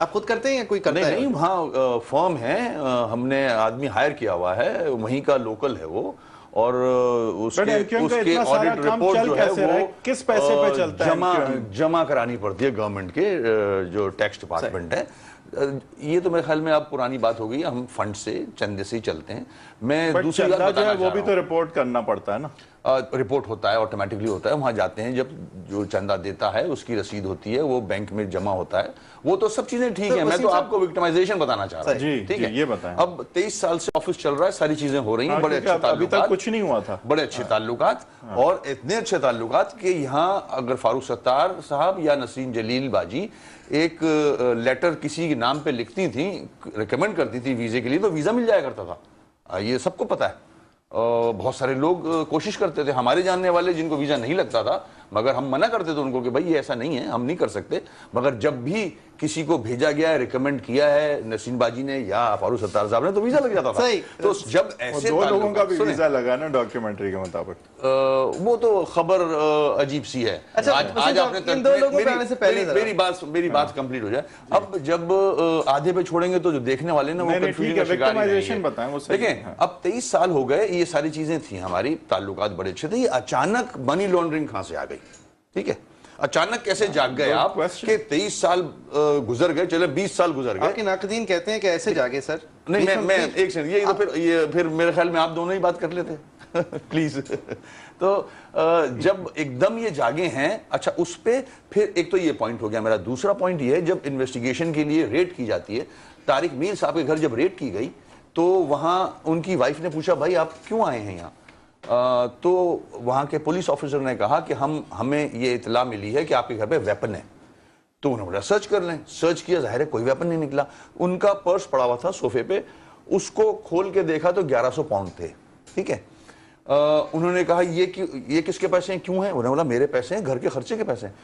آپ خود کرتے ہیں یا کوئی کرتا ہے؟ نہیں، وہاں فرم ہے، ہم نے آدمی ہائر کیا ہوا ہے، وہیں کا لوکل ہے وہ، اور اس کے آڈٹ رپورٹ جو ہے وہ کس پیسے پہ چلتا ہے؟ جمع کرانی پڑتی ہے گورنمنٹ کے جو ٹیکس ڈپارٹمنٹ ہے. یہ تو میرے خیال میں اب پرانی بات ہو گئی، ہم فنڈ سے چندے سے ہی چلتے ہیں. میں دوسری بات بتانا چاہ رہا ہوں، وہ بھی تو رپورٹ کرنا پڑتا ہے نا. رپورٹ ہوتا ہے، آٹومیٹکلی ہوتا ہے، وہاں جاتے ہیں، جب جو چندہ دیتا ہے اس کی رسید ہوتی ہے، وہ بینک میں جمع ہوتا ہے، وہ تو سب چیزیں ٹھیک ہیں. میں تو آپ کو وکٹمائزیشن بتانا چاہ رہا ہوں. ٹھیک ہے، یہ بتائیں. اب 23 سال سے آفس چل رہا ہے، ساری چیزیں ہو رہی ہیں، بڑے اچھے تعلقات، ابھی تک کچھ نہیں ہوا تھا، بڑے اچھے تعلقات، اور اتنے اچھے تعلقات کہ یہاں اگر فاروق ستار صاحب یا نسرین جلیل باجی ایک لیٹر کسی کے نام پہ لکھتی تھیں، ریکمینڈ کرتی تھی ویزے کے لیے، تو ویزا مل جایا کرتا تھا. یہ سب کو پتا ہے. بہت سارے لوگ کوشش کرتے تھے، ہمارے جاننے والے جن کو ویزا نہیں لگتا تھا، مگر ہم منع کرتے تھے ان کو کہ بھائی یہ ایسا نہیں ہے، ہم نہیں کر سکتے. مگر جب بھی کسی کو بھیجا گیا ہے، ریکمینڈ کیا ہے نسرین باجی نے یا فاروق ستار صاحب نے، تو ویزا لگ جاتا تھا. تو جب ایسے دو لوگوں کا بھی ویزا لگا نا ڈاکیومنٹری کے مطابق، وہ تو خبر عجیب سی ہے. آج آپ نے میری بات کمپلیٹ ہو جائے. اب جب آدھے پہ چھوڑیں گے تو جو دیکھنے والے نا وہ کنفیوژن کا شکار ہیں. دیکھیں اب 23 سال ہو گئے، یہ ساری چیزیں تھیں، ہماری تعلقات بڑے اچھے تھے. یہ اچانک منی لانڈرنگ کہاں سے آ گئی؟ ٹھیک ہے، اچانک کیسے جاگ گئے آپ کہ 23 سال گزر گئے، چلے 20 سال گزر گئے. آپ کے ناقدین کہتے ہیں کہ ایسے جاگے سر. نہیں، میں ایک سیکنڈ، یہ پھر میرے خیال میں آپ دونوں ہی بات کر لیتے پلیز. تو جب ایک دم یہ جاگے ہیں، اچھا اس پہ پھر ایک تو یہ پوائنٹ ہو گیا. میرا دوسرا پوائنٹ یہ ہے، جب انویسٹیگیشن کے لیے ریڈ کی جاتی ہے، طارق میر صاحب کے گھر جب ریڈ کی گئی تو وہاں ان کی وائف نے پوچھا بھائی آپ کیوں آئے ہیں یہاں؟ تو وہاں کے پولیس آفیسر نے کہا کہ ہمیں یہ اطلاع ملی ہے کہ آپ کے گھر پہ ویپن ہے. تو انہوں نے بولا سرچ کر لیں. سرچ کیا، ظاہر ہے کوئی ویپن نہیں نکلا. ان کا پرس پڑا ہوا تھا صوفے پہ، اس کو کھول کے دیکھا تو 1100 پاؤنڈ تھے. ٹھیک ہے، انہوں نے کہا یہ کس کے پیسے ہیں، کیوں ہیں؟ انہوں نے بولا میرے پیسے ہیں، گھر کے خرچے کے پیسے ہیں.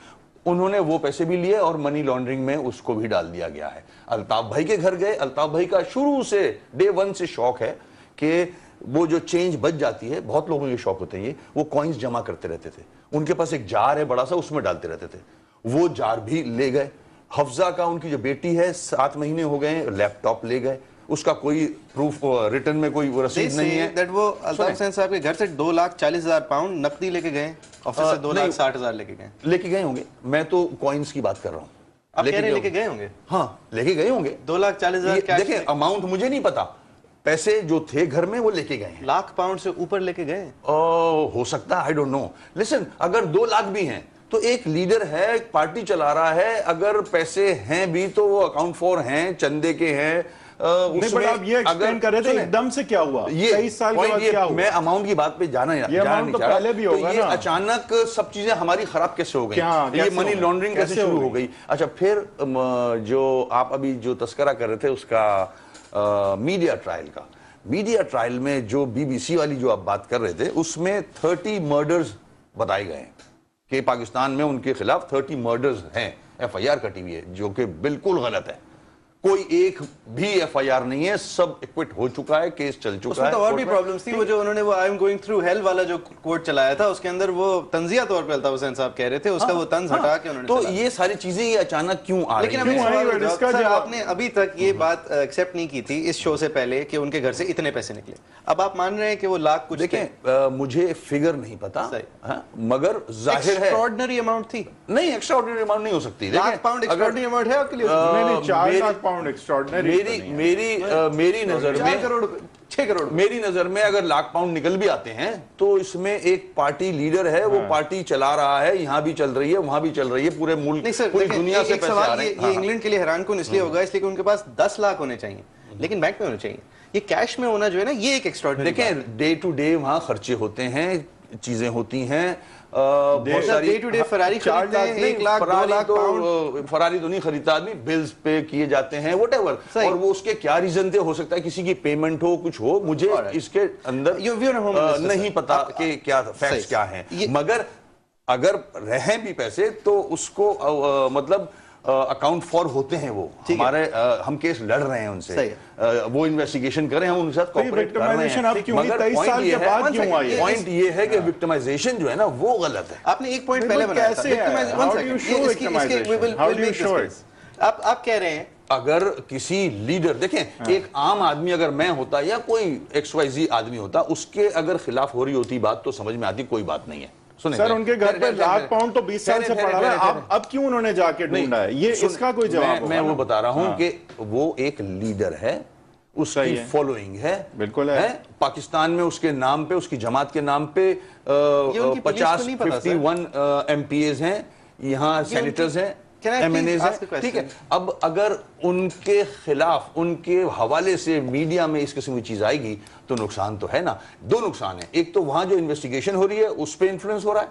انہوں نے وہ پیسے بھی لیے اور منی لانڈرنگ میں اس کو بھی ڈال دیا گیا ہے. الطاف بھائی کے گھر گئے. الطاف بھائی کا شروع سے ڈے 1 سے شوق ہے کہ وہ جو چینج بچ جاتی ہے، بہت لوگوں کے شوق ہوتے ہیں، وہ کوائنز جمع کرتے رہتے تھے. ان کے پاس ایک جار ہے بڑا سا، اس میں ڈالتے رہتے تھے. وہ جار بھی لے گئے. حفظہ کا، ان کی جو بیٹی ہے، 7 مہینے ہو گئے، لیپ ٹاپ لے گئے. اس کا کوئی پروف ریٹن میں کوئی رسید نہیں ہے. وہ الطاف حسین صاحب کے گھر سے 2,40,000 پاؤنڈ نقدی لے کے گئے، آفس سے 2,60,000 لے کے گئے ہوں گے. میں تو کوائنز کی بات کر رہا ہوں. آپ کہہ رہے ہیں لے کے گئے ہوں گے؟ ہاں لے کے گئے ہوں گے. 2,40,000. دیکھیں اماؤنٹ مجھے نہیں پتا، پیسے جو تھے گھر میں وہ لے کے گئے ہیں. لاکھ پاؤنڈ سے اوپر لے کے گئے ہو سکتا ہے، آئی ڈونٹ نو. لیسن، اگر 2 لاکھ بھی ہیں تو ایک لیڈر ہے، ایک پارٹی چلا رہا ہے، اگر پیسے ہیں بھی تو وہ اکاؤنٹ فور ہیں، چندے کے ہیں. یہ ایکسپلین کر رہے تھے ایک دم سے کیا ہوا، 23 سال کے بعد کیا ہوا. میں اماؤنٹ کی بات پہ جانا نہیں چاہ رہا. یہ اچانک سب چیزیں ہماری خراب کیسے ہو گئی، یہ منی لانڈرنگ کیسے شروع ہو گئی. اچھا پھر جو آپ ابھی جو تذکرہ کر رہے تھے اس کا میڈیا ٹرائل کا، میڈیا ٹرائل میں جو BBC والی جو آپ بات کر رہے تھے، اس میں 30 مرڈرز بتائے گئے ہیں کہ پاکستان میں ان کے خلاف 30 مرڈرز ہیں. FIR کٹی ہوئی ہے، جو کہ بالکل غلط ہے. کوئی ایک بھی FIR نہیں ہے، سب ایکوٹ ہو چکا ہے، کیس چل چکا ہے. اس میں تو اور بھی پرابلمز تھی. وہ جو انہوں نے وہ I am going through hell والا جو کوٹ چلایا تھا، اس کے اندر وہ تنزیہ طور پہ الطاف حسین صاحب کہہ رہے تھے، اس کا وہ طنز ہٹا کے انہوں نے. تو یہ ساری چیزیں یہ اچانک کیوں آ رہی ہیں؟ لیکن آپ نے ابھی تک یہ بات ایکسیپٹ نہیں کی تھی اس شو سے پہلے کہ ان کے گھر سے اتنے پیسے نکلے. اب آپ مان رہے ہیں کہ وہ لاکھ کچھ. دیکھیں مجھے فگر نہیں پتا، مگر ظاہر ہے ایکسٹراڈنری اماؤنٹ تھی. نہیں، ایکسٹراڈنری اماؤنٹ نہیں ہو سکتی. لاکھ پاؤنڈ ایکسٹراڈنری اماؤنٹ ہے آپ کے لیے؟ 4 لاکھ پاؤنڈ ایکسٹراڈنری. میری نظر میں 6 کروڑ میری نظر میں اگر لاکھ پاؤنڈ نکل بھی آتے ہیں تو اس میں ایک پارٹی لیڈر ہے، وہ پارٹی چلا رہا ہے، یہاں بھی چل رہی ہے، وہاں بھی چل رہی ہے، پورے ملک پوری دنیا سے پیسے آ رہے ہیں. یہ انگلینڈ کے لیے حیران کن اس لیے ہوگا اس لیے کہ ان کے پاس 10 لاکھ ہونے چاہیے، لیکن بینک میں ہونے چاہیے. یہ کیش میں ہونا جو ہے نا، یہ ایک ایکسٹراڈنری. دیکھیں ڈے ٹو ڈے وہاں خرچے ہوتے ہیں، چیزیں ہوتی ہیں. بہت ساری ڈے ٹو ڈے فراری خریدتے ہیں، 1 لاکھ 2 لاکھ پاؤنڈ. فراری تو نہیں خریدتا آدمی، بلز پے کیے جاتے ہیں واٹ ایور. اور وہ اس کے کیا ریزن تھے، ہو سکتا ہے کسی کی پیمنٹ ہو، کچھ ہو، مجھے اس کے اندر نہیں پتا کہ کیا فیکٹس کیا ہیں. مگر اگر رہیں بھی پیسے تو اس کو مطلب اکاؤنٹ فور ہوتے ہیں. وہ ہمارے ہم کیس لڑ رہے ہیں ان سے، وہ انویسٹیگیشن کریں، ہم ان کے ساتھ کوآپریٹ کر رہے ہیں. مگر پوائنٹ یہ ہے کہ وکٹمائزیشن جو ہے نا وہ غلط ہے. آپ نے ایک پوائنٹ پہلے بنایا تھا. آپ کہہ رہے ہیں اگر کسی لیڈر دیکھیں ایک عام آدمی اگر میں ہوتا یا کوئی ایکس وائی زی آدمی ہوتا, اس کے اگر خلاف ہو رہی ہوتی بات تو سمجھ میں آتی کوئی بات نہیں ہے. سر ان کے گھر پہ لاکھ پاؤنڈ تو 20 سال سے پڑا ہوا ہے, اب کیوں انہوں نے جا کے ڈھونڈا ہے, یہ اس کا کوئی جواب ہوگا. میں وہ بتا رہا ہوں کہ وہ ایک لیڈر ہے, اس کی فالوئنگ ہے, بالکل ہے. پاکستان میں اس کے نام پہ, اس کی جماعت کے نام پہ 51 ایم پی ایز ہیں, یہاں سینیٹرز ہیں, ایم این ایز ہیں, ٹھیک ہے. اب اگر ان کے خلاف, ان کے حوالے سے میڈیا میں اس قسم کی چیز آئے گی تو نقصان تو ہے نا. دو نقصان ہیں, ایک تو وہاں جو انویسٹیگیشن ہو رہی ہے اس پہ انفلوئنس ہو رہا ہے,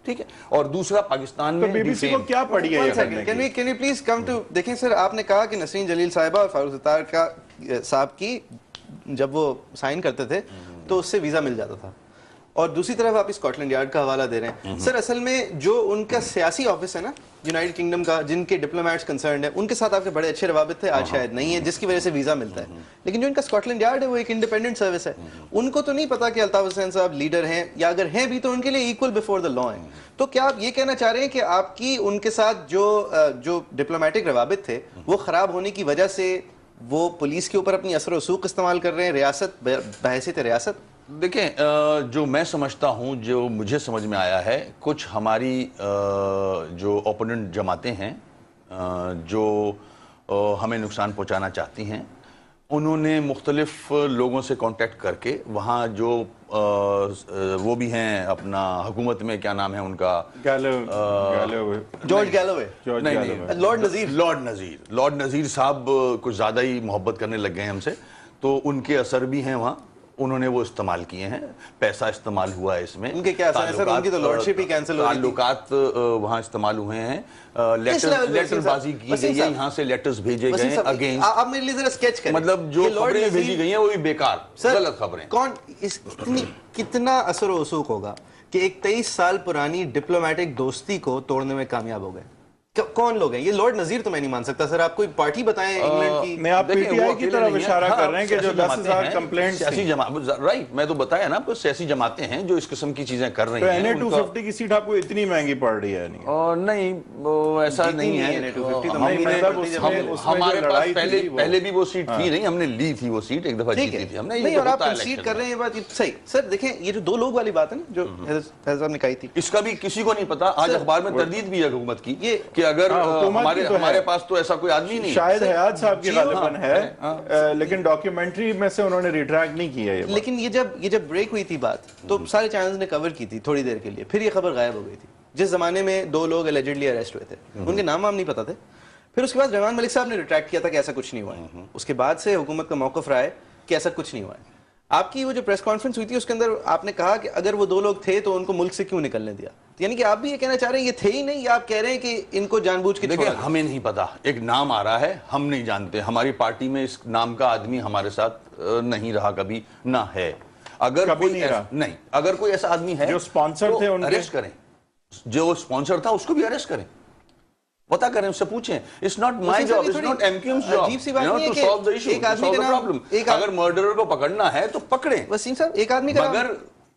ٹھیک ہے, اور دوسرا پاکستان میں بی بی سی کو کیا پڑی ہے یہ. Can you please come to, دیکھیں سر آپ نے کہا کہ نسرین جلیل صاحبہ اور فاروق ستار کا صاحب کی جب وہ سائن کرتے تھے تو اس سے ویزا مل جاتا تھا, اور دوسری طرف آپ اسکاٹ لینڈ یارڈ کا حوالہ دے رہے ہیں. سر اصل میں جو ان کا سیاسی آفس ہے نا یونائٹڈ کنگڈم کا, جن کے ڈپلومیٹس کنسرنڈ ہیں, ان کے ساتھ آپ کے بڑے اچھے روابط تھے, آج شاید نہیں ہے, جس کی وجہ سے ویزا ملتا ہے. لیکن جو ان کا اسکاٹ لینڈ یارڈ ہے وہ ایک انڈیپینڈنٹ سروس ہے, ان کو تو نہیں پتا کہ الطاف حسین صاحب لیڈر ہیں, یا اگر ہیں بھی تو ان کے لیے ایکول بیفور دا لا ہیں. تو کیا آپ یہ کہنا چاہ رہے ہیں کہ آپ کی ان کے ساتھ جو ڈپلومیٹک روابط تھے وہ خراب ہونے کی وجہ سے وہ پولیس کے اوپر اپنی اثر و رسوخ استعمال کر رہے ہیں ریاست بحیثیت ریاست؟ دیکھیں جو میں سمجھتا ہوں, جو مجھے سمجھ میں آیا ہے, کچھ ہماری جو اوپوننٹ جماعتیں ہیں جو ہمیں نقصان پہنچانا چاہتی ہیں, انہوں نے مختلف لوگوں سے کانٹیکٹ کر کے وہاں جو وہ بھی ہیں اپنا حکومت میں, کیا نام ہے ان کا, جارج گیلوے, لارڈ نذیر صاحب کچھ زیادہ ہی محبت کرنے لگ گئے ہم سے, تو ان کے اثر بھی ہیں وہاں, انہوں نے وہ استعمال کیے ہیں, پیسہ استعمال ہوا ہے اس میں, ان کے کیا اثر ہے سر, ان کی تو لارڈشپ ہی کینسل ہو گئی, تعلقات وہاں استعمال ہوئے ہیں, لیٹر بازی کی گئی ہے, یہاں سے لیٹرز بھیجے گئے ہیں اگینسٹ, آپ میرے لیے ذرا سکیچ کریں, مطلب جو خبریں بھیجی گئی ہیں وہ بھی بیکار, غلط خبریں. کتنا اثر و رسوخ ہوگا کہ ایک 23 سال پرانی ڈپلومیٹک دوستی کو توڑنے میں کامیاب ہو گئے؟ کون لوگ ہیں یہ؟ لارڈ نذیر تو میں نہیں مان سکتا. سر آپ کوئی پارٹی بتائیں انگلینڈ کی. میں آپ پی ٹی آئی کی طرف اشارہ کر رہے ہیں کہ جو 10,000 کمپلینٹس سیاسی جماعت, رائٹ, میں تو بتایا نا, سیاسی جماعتیں ہیں جو اس قسم کی چیزیں کر رہی ہیں. تو این اے 250 کی سیٹ آپ کو اتنی مہنگی پڑ رہی ہے؟ نہیں, ایسا نہیں ہے. ہمارے پاس پہلے بھی وہ سیٹ تھی نہیں, ہم نے لی تھی وہ سیٹ, ایک دفعہ جیتی تھی ہم نے. نہیں, اور آپ کنسیڈ کر رہے ہیں یہ بات صحیح. سر دیکھیں یہ جو 2 لوگ والی بات ہے نا جو حیدر صاحب نے کہی تھی, اس کا بھی کسی کو نہیں پتا. آج اخبار میں تردید بھی ہے حکومت کی کہ اگر ہمارے پاس تو ایسا کوئی آدمی نہیں, شاید حیات صاحب کی غالباً ہے, لیکن ڈاکیومنٹری میں سے انہوں نے ریٹریکٹ نہیں کیا. لیکن یہ جب بریک ہوئی تھی بات تو سارے چینلز نے کور کی تھی تھوڑی دیر کے لیے, پھر یہ خبر غائب ہو گئی تھی. جس زمانے میں 2 لوگ الیجڈلی اریسٹ ہوئے تھے, ان کے نام نہیں پتا تھے, پھر اس کے بعد رحمان ملک صاحب نے ریٹریکٹ کیا تھا کہ ایسا کچھ نہیں ہوا ہے. اس کے بعد سے حکومت کا موقف رہا ہے کہ ایسا کچھ نہیں ہوا ہے. آپ کی وہ جو پریس کانفرنس ہوئی تھی اس کے اندر آپ نے کہا کہ اگر وہ 2 لوگ تھے تو ان کو ملک سے کیوں نکلنے دیا, یعنی کہ آپ بھی یہ کہنا چاہ رہے ہیں یہ تھے ہی نہیں, یا آپ کہہ رہے ہیں کہ ان کو جان بوجھ کے دیکھیں ہمیں نہیں پتا, ایک نام آ رہا ہے, ہم نہیں جانتے, ہماری پارٹی میں اس نام کا آدمی ہمارے ساتھ نہیں رہا کبھی, نہ ہے. اگر کوئی ایسا آدمی ہے جو سپانسر تھے ان کے, اریسٹ کریں, جو سپانسر تھا اس کو بھی اریسٹ کریں, پتا کریں, اس سے پوچھیں. It's not my job, it's not MQM's job, to solve the issue, to solve the problem. اگر مرڈرر کو پکڑنا ہے تو پکڑیں. وسیم صاحب ایک آدمی کا مگر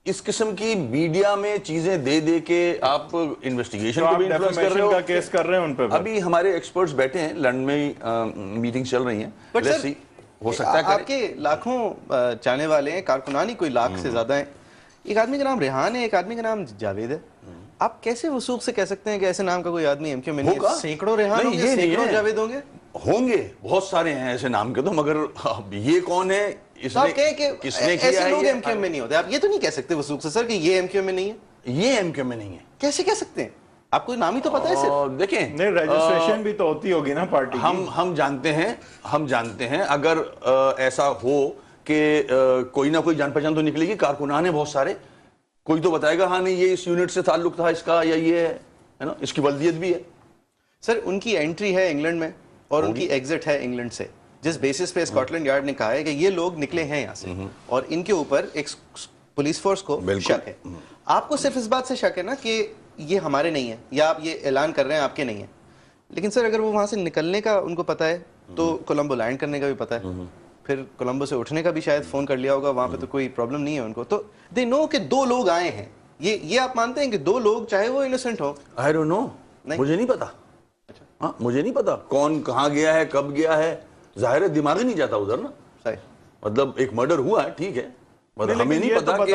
اس قسم کی میڈیا میں چیزیں دے کے آپ انویسٹیگیشن کو بھی انفلوئنس کر رہے ہو. کیس کر رہے ہیں ان پہ. ابھی ہمارے ایکسپرٹس بیٹھے ہیں لندن میں, میٹنگ چل رہی ہیں, ہو سکتا ہے آپ کے لاکھوں چاہنے والے ہیں, کارکنان ہی کوئی لاکھ سے زیادہ ہیں. ایک آدمی کا نام ریحان ہے, ایک آدمی کا نام جاوید ہے. آپ کیسے وثوق سے کہہ سکتے ہیں کہ ایسے نام کا کوئی آدمی ایم کیو میں نہیں ہے؟ سینکڑوں ریحان ہوں گے, سینکڑوں جاوید ہوں گے, بہت سارے ہیں ایسے نام کے, تو مگر یہ کون ہے, کس نے کیا ہے؟ ایسے لوگ ایم کیو میں نہیں ہوتے. آپ یہ تو نہیں کہہ سکتے وثوق سے سر کہ یہ ایم کیو میں نہیں ہے. یہ ایم کیو میں نہیں ہے کیسے کہہ سکتے ہیں؟ آپ کو نام ہی تو پتا ہے صرف. دیکھیں نہیں, رجسٹریشن بھی تو ہوتی ہوگی نا پارٹی کی. ہم جانتے ہیں اگر ایسا ہو کہ کوئی نہ کوئی جان پہچان تو نکلے گی. کارکنان ہیں بہت سارے, کوئی تو بتائے گا ہاں نہیں یہ اس یونٹ سے تعلق تھا اس کا, یا یہ ہے نا, اس کی ولدیت بھی ہے. سر ان کی انٹری ہے انگلینڈ میں اور ان کی ایگزٹ ہے انگلینڈ سے, جس بیسس پہ اسکاٹ لینڈ یارڈ نے کہا ہے کہ یہ لوگ نکلے ہیں یہاں سے اور ان کے اوپر ایک پولیس فورس کو شک ہے. آپ کو صرف اس بات سے شک ہے نا کہ یہ ہمارے نہیں ہیں, یا آپ یہ اعلان کر رہے ہیں آپ کے نہیں ہیں, لیکن سر اگر وہ وہاں سے نکلنے کا ان کو پتا ہے تو کولمبو لینڈ کرنے کا بھی پتا ہے, پھر کولمبو سے اٹھنے کا بھی شاید فون کر لیا ہوگا, وہاں پہ تو کوئی پرابلم نہیں ہے ان کو. تو دے نو کہ 2 لوگ آئے ہیں. یہ آپ مانتے ہیں کہ 2 لوگ چاہے وہ innocent who? I don't know, مجھے نہیں پتا. ہاں مجھے نہیں پتا کون کہاں گیا ہے کب گیا ہے, ظاہر ہے دماغ ہی نہیں جاتا ادھر نا. صحیح, مطلب ایک مرڈر ہوا ہے ٹھیک ہے, ہمیں نہیں پتا کہ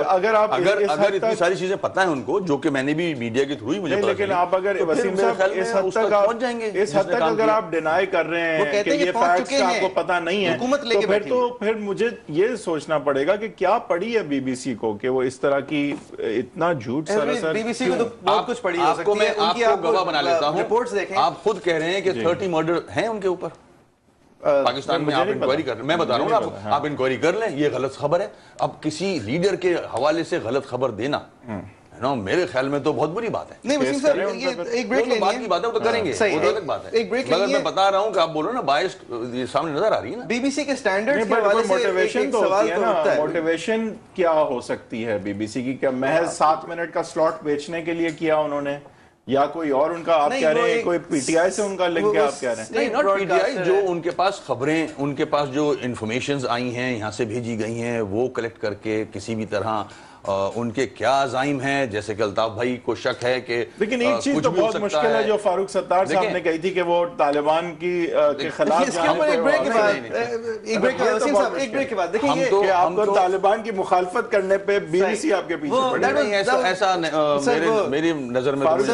اگر اتنی ساری چیزیں پتہ ہیں ان کو جو کہ میں نے بھی میڈیا کے تھرو ہی مجھے پتا, لیکن آپ اگر وسیم صاحب اس حد تک پہنچ جائیں گے, اس حد تک اگر آپ ڈینائی کر رہے ہیں کہ یہ فیکٹس آپ کو پتہ نہیں ہے, تو پھر مجھے یہ سوچنا پڑے گا کہ کیا پڑی ہے بی بی سی کو کہ وہ اس طرح کی اتنا جھوٹ سراسر. بی بی سی کو تو بہت کچھ پڑی ہو آپ کو سکتی ہے, میں آپ کو گواہ بنا لیتا ہوں, رپورٹس دیکھیں. آپ خود کہہ رہے ہیں کہ 30 مرڈر ہیں ان کے اوپر پاکستان میں, آپ انکوائری کر رہے ہیں, میں بتا رہا ہوں نا آپ انکوائری کر لیں, یہ غلط خبر ہے. اب کسی لیڈر کے حوالے سے غلط خبر دینا میرے خیال میں تو بہت بری بات ہے. نہیں وسیم صاحب یہ ایک بریک لینی ہے, بات کی بات ہے وہ تو کریں گے, وہ تو الگ بات ہے, ایک بریک لینی ہے. مگر میں بتا رہا ہوں کہ آپ بولو نا بائس سامنے نظر آ رہی ہے نا. بی بی سی کے سٹینڈرڈز کے حوالے سے موٹیویشن تو ہوتی ہے نا, موٹیویشن کیا ہو سکتی ہے بی بی سی کی, کہ محض 7 منٹ کا سلاٹ بیچنے کے لیے کیا انہوں نے, یا کوئی اور ان کا آپ کہہ رہے ہیں کوئی پی ٹی آئی سے ان کا لنک ہے, آپ کہہ رہے ہیں نہیں ناٹ پی ٹی آئی, جو ان کے پاس خبریں, ان کے پاس جو انفارمیشنز آئی ہیں یہاں سے بھیجی گئی ہیں وہ کلیکٹ کر کے کسی بھی طرح ان کے کیا عزائم ہیں, جیسے کہ الطاف بھائی کو شک ہے کہ لیکن ایک چیز تو بہت مشکل ہے جو فاروق ستار صاحب نے کہی تھی کہ وہ طالبان کی کے خلاف ایک بریک کے بعد دیکھیں کہ آپ کو طالبان کی مخالفت کرنے پہ بی بی سی آپ کے پیچھے پڑی. نہیں ایسا میری نظر میں فاروق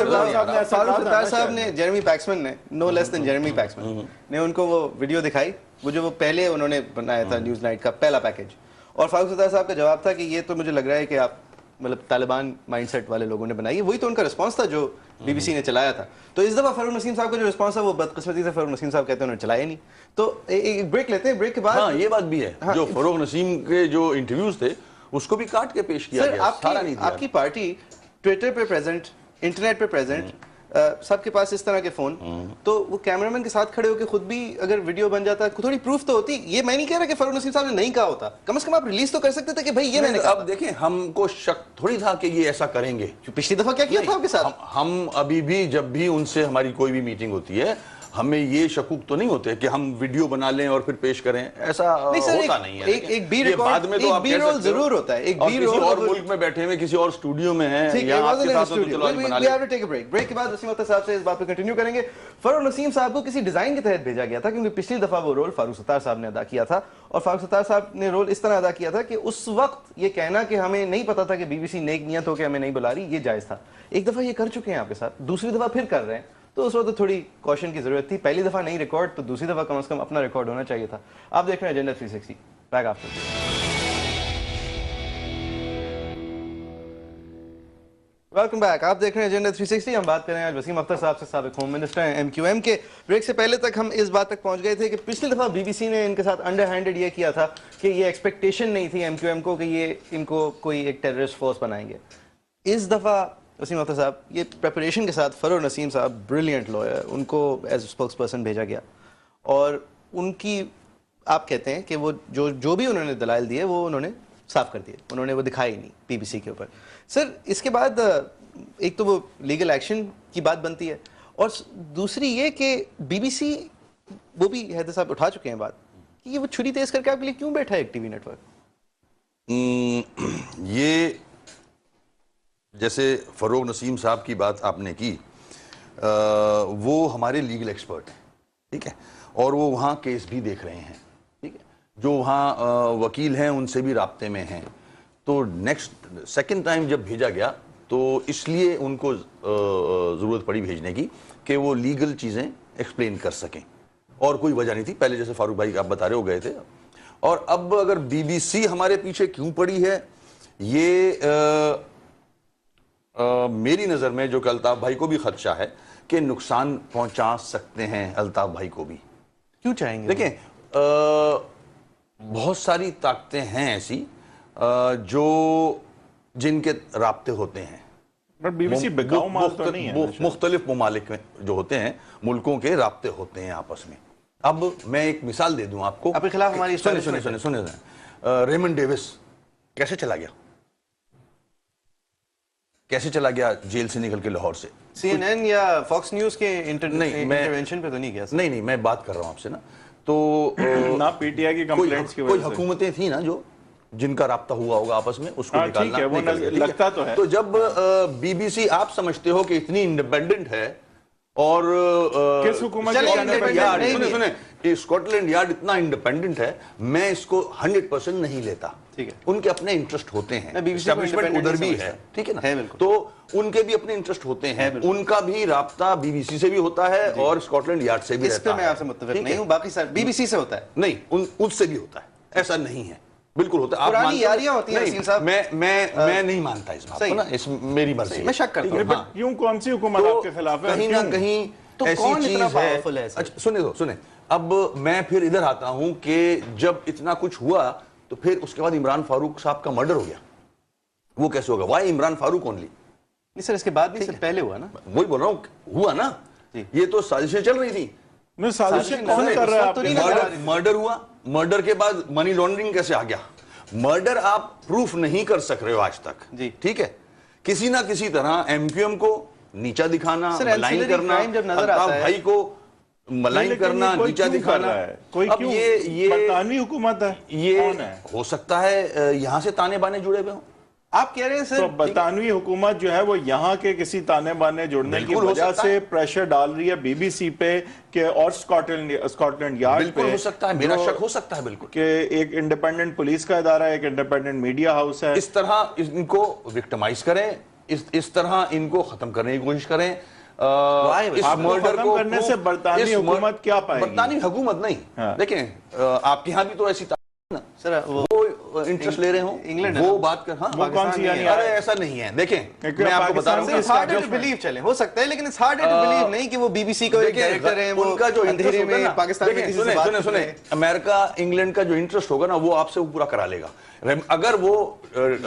ستار صاحب نے, جیرمی پیکسمن نے, نو لیس دین جیرمی پیکسمن نے ان کو وہ ویڈیو دکھائی, وہ جو وہ پہلے انہوں نے بنایا تھا نیوز نائٹ کا پہلا پیکیج, اور فاروق ستار صاحب کا جواب تھا کہ یہ تو مجھے لگ رہا ہے کہ آپ مطلب طالبان مائنڈ سیٹ والے لوگوں نے بنائی ہے, وہی تو ان کا رسپانس تھا جو بی بی سی نے چلایا تھا. تو اس دفعہ فاروق نسیم صاحب کا جو رسپانس تھا وہ بدقسمتی سے فاروق نسیم صاحب کہتے ہیں انہوں نے چلایا نہیں. تو ایک بریک لیتے ہیں, بریک کے بعد ہاں یہ بات بھی ہے, جو فاروق نسیم کے جو انٹرویوز تھے اس کو بھی کاٹ کے پیش کیا گیا, سارا نہیں دیا. آپ کی پارٹی ٹویٹر پہ پریزنٹ, انٹرنیٹ پہ پریزنٹ, سب کے پاس اس طرح کے فون, تو وہ کیمرامین کے ساتھ کھڑے ہو کے خود بھی اگر ویڈیو بن جاتا ہے تھوڑی پروف تو ہوتی. یہ میں نہیں کہہ رہا کہ فاروق نسیم صاحب نے نہیں کہا ہوتا, کم از کم آپ ریلیز تو کر سکتے تھے کہ بھائی یہ میں نے کہا. اب دیکھیں ہم کو شک تھوڑی تھا کہ یہ ایسا کریں گے, پچھلی دفعہ کیا کیا تھا آپ کے ساتھ. ہم ابھی بھی جب بھی ان سے ہماری کوئی بھی میٹنگ ہوتی ہے ہمیں یہ شکوک تو نہیں ہوتے کہ ہم ویڈیو بنا لیں اور پھر پیش کریں, ایسا ہوتا نہیں ہے. ایک بی ریکارڈ, ایک بی رول ضرور ہوتا ہے, ایک بی رول کسی اور ملک میں بیٹھے ہوئے کسی اور اسٹوڈیو میں ہیں یا آپ کے ساتھ تو چلو آج بنا لیں. بریک کے بعد وسیم اختر صاحب سے اس بات پہ کنٹینیو کریں گے. فاروق نسیم صاحب کو کسی ڈیزائن کے تحت بھیجا گیا تھا کیونکہ پچھلی دفعہ وہ رول فاروق ستار صاحب نے ادا کیا تھا, اور فاروق ستار صاحب نے رول اس طرح ادا کیا تھا کہ اس وقت یہ کہنا کہ ہمیں نہیں پتا تھا کہ بی بی سی نیک نیت ہو کے ہمیں نہیں بلا رہی, یہ جائز تھا. ایک دفعہ یہ کر چکے ہیں آپ کے ساتھ, دوسری دفعہ پھر کر رہے ہیں, تو اس وقت تھوڑی کوشن کی ضرورت تھی. پہلی دفعہ نہیں ریکارڈ تو دوسری دفعہ کم از کم اپنا ریکارڈ ہونا چاہیے تھا. آپ دیکھ رہے ہیں agenda 360 back after. Welcome back, آپ دیکھ رہے ہیں ایجنڈا 360. ہم بات کر رہے ہیں آج وسیم اختر صاحب سے, سابق ہوم منسٹر ہیں MQM کے. بریک سے پہلے تک ہم اس بات تک پہنچ گئے تھے کہ پچھلی دفعہ بی بی سی نے ان کے ساتھ انڈر ہینڈڈ یہ کیا تھا کہ یہ ایکسپیکٹیشن نہیں تھی MQM کو کہ یہ ان کو کوئی ایک ٹیررسٹ فورس بنائیں گے. اس دفعہ وسیم اختر صاحب یہ پریپریشن کے ساتھ, فاروق نسیم صاحب بریلینٹ لوئر, ان کو ایز اسپوکس پرسن بھیجا گیا, اور ان کی آپ کہتے ہیں کہ وہ جو بھی انہوں نے دلائل دیے وہ انہوں نے صاف کر دیے, انہوں نے وہ دکھائی نہیں پی بی سی کے اوپر. سر اس کے بعد ایک تو وہ لیگل ایکشن کی بات بنتی ہے, اور دوسری یہ کہ بی بی سی, وہ بھی حیدر صاحب اٹھا چکے ہیں بات کہ یہ وہ چھری تیز کر کے آپ کے لیے کیوں بیٹھا ہے ایک ٹی وی نیٹ ورک. یہ جیسے فاروق نسیم صاحب کی بات آپ نے کی, وہ ہمارے لیگل ایکسپرٹ ہیں, ٹھیک ہے, اور وہ وہاں کیس بھی دیکھ رہے ہیں, ٹھیک ہے, جو وہاں وکیل ہیں ان سے بھی رابطے میں ہیں. تو سیکنڈ ٹائم جب بھیجا گیا تو اس لیے ان کو ضرورت پڑی بھیجنے کی کہ وہ لیگل چیزیں ایکسپلین کر سکیں, اور کوئی وجہ نہیں تھی. پہلے جیسے فاروق بھائی آپ بتا رہے ہو گئے تھے, اور اب اگر بی بی سی ہمارے پیچھے کیوں پڑی ہے, یہ میری نظر میں جو کہ الطاف بھائی کو بھی خدشہ ہے کہ نقصان پہنچا سکتے ہیں الطاف بھائی کو بھی. کیوں چاہیں گے؟ دیکھیں بہت ساری طاقتیں ہیں ایسی جو جن کے رابطے ہوتے ہیں, بی بی سی بکاؤ مال تو نہیں ہے, مختلف ممالک میں جو ہوتے ہیں ملکوں کے رابطے ہوتے ہیں آپس میں. اب میں ایک مثال دے دوں آپ کو, آپ کے خلاف ہماری سنیں ریمنڈ ڈیوس کیسے چلا گیا, کیسے چلا گیا جیل سے نکل کے لاہور سے. سی این این یا فاکس نیوز کے انٹرونشن پہ تو نہیں گیا. نہیں میں بات کر رہا ہوں آپ سے نا, تو نہ پی ٹی آئی کی کمپلینٹس کی وجہ سے کوئی حکومتیں تھیں نا جو جن کا رابطہ ہوا ہوگا آپس میں, اس کو نکالنا لگتا تو ہے. تو جب بی بی سی آپ سمجھتے ہو کہ اتنی انڈیپینڈنٹ ہے اور کس حکومت کے کہنے پر سنیں سنیں اسکاٹ لینڈ یارڈ اتنا انڈیپینڈنٹ ہے، میں اس کو 100% نہیں لیتا. ٹھیک ہے، ان کے اپنے انٹرسٹ ہوتے ہیں، اسٹیبلشمنٹ ادھر بھی ہے، ٹھیک ہے نا، تو ان کے بھی اپنے انٹرسٹ ہوتے ہیں، ان کا بھی رابطہ بی بی سی سے بھی ہوتا ہے اور اسکاٹ لینڈ یارڈ سے بھی اس رہتا پہ ہے. میں آپ سے متفق نہیں ہوں، باقی سر بی بی سی سے ہوتا ہے نہیں، اس سے بھی ہوتا ہے، ایسا نہیں ہے، بالکل ہوتا ہے. پرانی یاریاں ہوتی ہیں حسین صاحب. میں نہیں مانتا اس بات کو نا، اس میری مرضی، میں شک کرتا ہوں. کیوں کون سی حکومت آپ کے خلاف ہے؟ کہیں نہ کہیں ایسی چیز ہے. سنیں اب میں پھر ادھر آتا ہوں کہ جب اتنا کچھ ہوا تو پھر اس کے بعد عمران فاروق صاحب کا مرڈر ہو گیا. وہ کیسے ہوگا؟ Y Imran Farooq only? نہیں سر، اس کے بعد نہیں سر، پہلے ہوا نا. وہی بول رہا ہوں، ہوا نا، یہ تو سازشیں چل رہی تھی. سازشیں کون کر رہا ہے؟ مرڈر ہوا، مرڈر کے بعد منی لانڈرنگ کیسے آ گیا؟ مرڈر آپ پروف نہیں کر سک رہے ہو آج تک، ٹھیک ہے، کسی نہ کسی طرح ایم کیو ایم کو نیچا دکھانا، ملائن کرنا، الطاف بھائی کو ملائن کرنا، نیچا دکھانا. اب یہ برطانوی حکومت ہے، یہ ہو سکتا ہے یہاں سے تانے بانے جڑے ہوئے ہوں. آپ کہہ رہے ہیں سر برطانوی حکومت جو ہے وہ یہاں کے کسی تانے بانے جڑنے کی وجہ سے پریشر ڈال رہی ہے بی بی سی پہ کہ اور اسکاٹ لینڈ یارڈ پہ. بالکل ہو سکتا ہے، میرا شک ہو سکتا ہے بالکل کہ ایک انڈیپینڈنٹ پولیس کا ادارہ ہے، ایک انڈیپینڈنٹ میڈیا ہاؤس ہے. اس طرح ان کو وکٹمائز کریں، اس طرح ان کو ختم کرنے کی کوشش کریں. اس مرڈر کو کرنے سے برطانوی حکومت کیا پائے گی؟ برطانوی حکومت نہیں، دیکھیں آپ کے یہاں بھی تو ایسی سر وہ انٹرسٹ لے رہے ہوں انگلینڈ وہ بات کر. ہاں وہ کون سی یعنی؟ ارے ایسا نہیں ہے، دیکھیں میں آپ کو بتا رہا ہوں، it's harder to believe چلیں، ہو سکتا ہے لیکن it's harder to believe نہیں کہ وہ بی بی سی کو ایک ڈائریکٹر ہیں، ان کا جو اندھیرے میں پاکستان میں کسی سے بات کریں. سنیں امریکہ انگلینڈ کا جو انٹرسٹ ہوگا نا وہ آپ سے پورا کرا لے گا. اگر وہ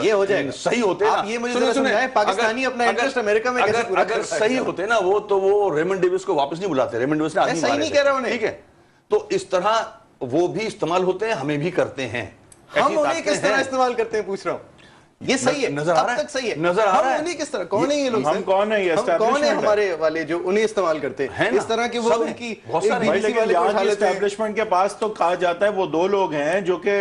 یہ ہو جائے صحیح ہوتے نا، آپ یہ مجھے ذرا سمجھائیں پاکستانی اپنا انٹرسٹ امریکہ میں کیسے پورا اگر صحیح ہوتے نا وہ تو وہ ریمنڈ ڈیوس کو واپس نہیں بلاتے. ریمنڈ ڈیوس نے آدمی مارے، صحیح نہیں کہہ رہا ہوں، ٹھیک ہے، تو اس طرح وہ بھی استعمال ہوتے ہیں، ہمیں بھی کرتے ہیں. ہم انہیں کس طرح استعمال کرتے ہیں پوچھ رہا ہوں. یہ صحیح ہے، نظر آ رہا ہے، اب تک صحیح ہے، نظر آ رہا ہے. انہیں کس طرح کون ہیں یہ لوگ؟ ہم کون ہیں؟ یہ ہم کون ہیں ہمارے والے جو انہیں استعمال کرتے ہیں اس طرح کہ وہ ان کی اسٹیبلشمنٹ کے پاس تو کہا جاتا ہے وہ دو لوگ ہیں جو کہ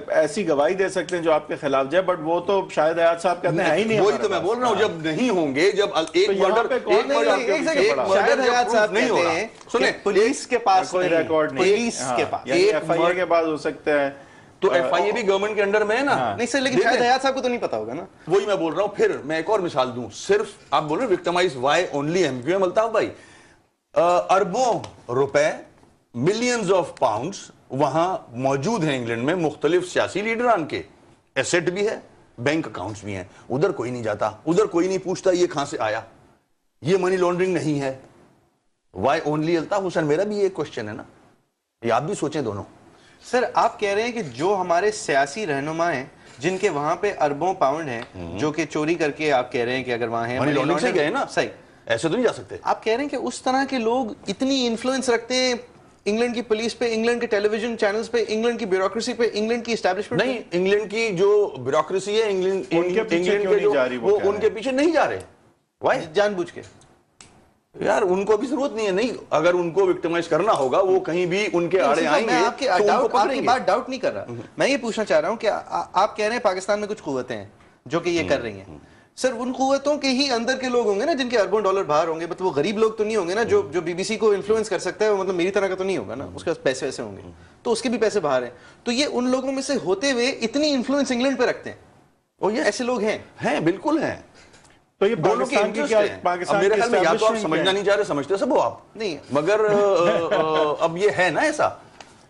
ایسی گواہی دے سکتے ہیں جو آپ کے خلاف جائے، بٹ وہ تو شاہد حیات صاحب کہتے ہیں ہی نہیں. وہی تو میں بول رہا ہوں، جب نہیں ہوں گے، جب ایک مرڈر شاہد حیات صاحب نہیں ہو رہا، سنیں پولیس کے پاس کوئی ریکارڈ نہیں، پولیس کے پاس ایف آئی اے کے پاس ہو سکتا ہے، تو ایف آئی اے بھی گورنمنٹ کے انڈر میں ہے نا. نہیں سر، لیکن شاید حیات صاحب کو تو نہیں پتا ہوگا نا. وہی میں بول رہا ہوں. پھر میں ایک اور مثال دوں، صرف آپ بول رہے ہیں victimise why only M Q M. Altaf بھائی اربوں روپے، ملینز آف پاؤنڈز وہاں موجود ہیں انگلینڈ میں، مختلف سیاسی لیڈران کے ایسٹ بھی ہے، بینک اکاؤنٹس بھی ہیں. ادھر کوئی نہیں جاتا، ادھر کوئی نہیں پوچھتا یہ کہاں سے آیا، یہ منی لانڈرنگ نہیں ہے. Y only? الطاف حسین میرا بھی یہ کوشچن ہے نا، یہ آپ بھی سوچیں دونوں. سر آپ کہہ رہے ہیں کہ جو ہمارے سیاسی رہنما ہیں جن کے وہاں پہ اربوں پاؤنڈ ہیں جو کہ چوری کر کے آپ کہہ رہے ہیں کہ اگر وہاں ہیں منی لانڈرنگ سے گئے نا، صحیح، ایسے تو نہیں جا سکتے. آپ کہہ رہے ہیں کہ اس طرح کے لوگ اتنی انفلوئنس رکھتے ہیں انگلینڈ کی پولیس پہ، انگلینڈ کے ٹیلی ویژن چینلز پہ، انگلینڈ کی بیوروکریسی پہ، انگلینڈ کی اسٹیبلشمنٹ؟ نہیں، انگلینڈ کی جو بیوروکریسی ہے، انگلینڈ کے وہ ان کے پیچھے نہیں جا رہے. وائی؟ جان بوجھ کے یار ان کو بھی ضرورت نہیں ہے. نہیں، اگر ان کو وکٹمائز کرنا ہوگا وہ کہیں بھی ان کے آڑے آئیں گے. میں آپ کی بات ڈاؤٹ نہیں کر رہا، میں یہ پوچھنا چاہ رہا ہوں کہ آپ کہہ رہے ہیں پاکستان میں کچھ قوتیں ہیں جو کہ یہ کر رہی ہیں. سر ان قوتوں کے ہی اندر کے لوگ ہوں گے نا جن کے اربوں ڈالر باہر ہوں گے، مطلب وہ غریب لوگ تو نہیں ہوں گے نا جو بی بی سی کو انفلوئنس کر سکتا ہے، مطلب میری طرح کا تو نہیں ہوگا نا، اس کے پاس پیسے ویسے ہوں گے تو اس کے بھی پیسے باہر ہیں. تو یہ ان لوگوں میں سے ہوتے ہوئے اتنی انفلوئنس انگلینڈ پہ رکھتے ہیں، اور یہ ایسے لوگ ہیں بالکل ہیں. تو یہ دونوں کی پاکستان میرے خیال میں یا تو آپ سمجھنا نہیں چاہ رہے، سمجھتے سب ہو آپ نہیں، مگر اب یہ ہے نا ایسا.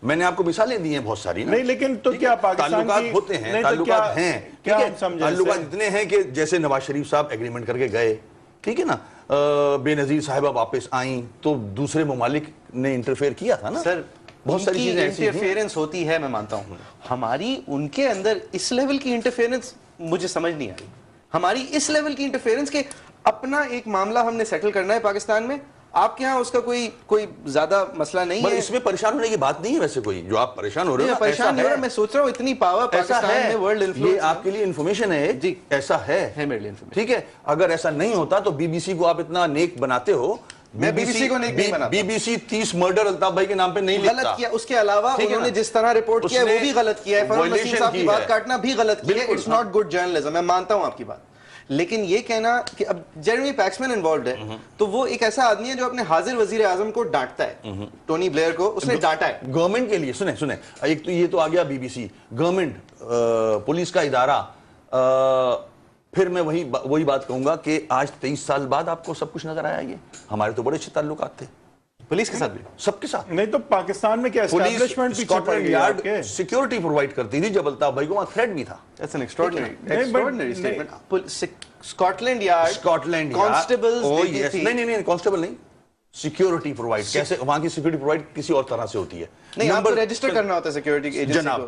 میں نے آپ کو مثالیں دی ہیں بہت ساری. نہیں لیکن تو کیا پاکستان تعلقات ہوتے ہیں، تعلقات ہیں، تعلقات اتنے ہیں کہ جیسے نواز شریف صاحب ایگریمنٹ کر کے گئے، ٹھیک ہے نا، بے نظیر صاحبہ واپس آئیں تو دوسرے ممالک نے انٹرفیئر کیا تھا نا. سر بہت ساری چیزیں انٹرفیئرنس ہوتی ہے، میں مانتا ہوں. ہماری ان کے اندر اس لیول کی انٹرفیئرنس مجھے سمجھ نہیں آئی. ہماری اس لیول کی انٹرفیئرنس کہ اپنا ایک معاملہ ہم نے سیٹل کرنا ہے پاکستان میں، آپ کے ہاں اس کا کوئی زیادہ مسئلہ نہیں ہے. اس میں پریشان ہونے کی بات نہیں ہے ویسے کوئی، جو آپ پریشان ہو رہے ہیں. پریشان نہیں ہو رہا، میں سوچ رہا ہوں اتنی پاور پاکستان میں، ورلڈ انفلوئنس. یہ آپ کے لیے انفارمیشن ہے، جی ایسا ہے میرے لیے انفارمیشن. ٹھیک ہے، اگر ایسا نہیں ہوتا تو بی بی سی کو آپ اتنا نیک بناتے ہو. میں بی بی سی کو نہیں بناتا. B B C 30 murder Altaf بھائی کے نام پہ نہیں لکھتا. غلط کیا، اس کے علاوہ انہوں نے جس طرح رپورٹ کیا ہے وہ بھی غلط کیا ہے. فرحان نسیم صاحب کی بات کاٹنا بھی غلط کیا ہے. اٹس ناٹ گڈ جرنلزم، میں مانتا ہوں آپ کی بات. لیکن یہ کہنا کہ اب جیرمی پیکسمین انوالوڈ ہے تو وہ ایک ایسا آدمی ہے جو اپنے حاضر وزیر اعظم کو ڈانٹتا ہے, ٹونی بلیئر کو اس نے ڈانٹا ہے گورنمنٹ کے لیے. سنیں ایک تو یہ تو آ گیا B B C, government, police کا ادارہ. پھر میں وہی بات کہوں گا کہ آج 23 سال بعد آپ کو سب کچھ نظر آیا. یہ ہمارے تو بڑے اچھے تعلقات تھے پولیس کے ساتھ بھی, سب کے ساتھ. نہیں تو پاکستان میں کیا اسٹیبلشمنٹ پیچھے پڑ گئی آپ کے؟ سیکیورٹی پرووائڈ کرتی تھی جب الطاف بھائی کو وہاں تھریٹ بھی تھا. That's an extraordinary statement. Scotland yard constables, نہیں کانسٹیبل نہیں, سیکیورٹی پرووائڈ. کیسے وہاں کی سیکیورٹی پرووائڈ کسی اور طرح سے ہوتی ہے. نہیں, آپ کو رجسٹر کرنا ہوتا ہے سیکیورٹی ایجنسی کو. جناب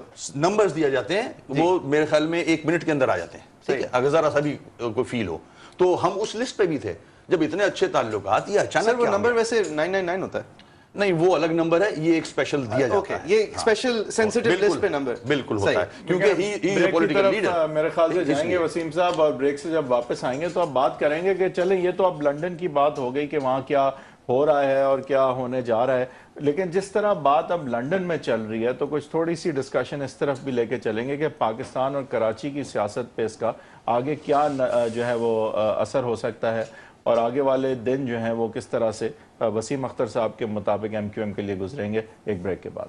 نمبرز دیا جاتے ہیں, وہ میرے خیال میں 1 منٹ کے اندر آ جاتے ہیں. ٹھیک ہے, اگر ذرا سا بھی کوئی فیل ہو تو ہم اس لسٹ پہ بھی تھے جب اتنے اچھے تعلقات. یہ اچانک وہ نمبر ویسے 999 ہوتا ہے. نہیں, وہ الگ نمبر ہے, یہ ایک اسپیشل دیا جاتا ہے. یہ اسپیشل سینسٹیو لسٹ پہ نمبر بالکل ہوتا ہے کیونکہ ہی پولیٹیکل لیڈر. میرے خیال سے جائیں گے وسیم صاحب, اور بریک سے جب واپس آئیں گے تو آپ بات کریں گے کہ چلیں یہ تو اب لنڈن کی بات ہو گئی کہ وہاں کیا ہو رہا ہے اور کیا ہونے جا رہا ہے, لیکن جس طرح بات اب لنڈن میں چل رہی ہے تو کچھ تھوڑی سی ڈسکشن اس طرف بھی لے کے چلیں گے کہ پاکستان اور کراچی کی سیاست پہ اس کا آگے کیا جو ہے وہ اثر ہو سکتا ہے, اور آگے والے دن جو ہیں وہ کس طرح سے وسیم اختر صاحب کے مطابق ایم کیو ایم کے لیے گزریں گے ایک بریک کے بعد.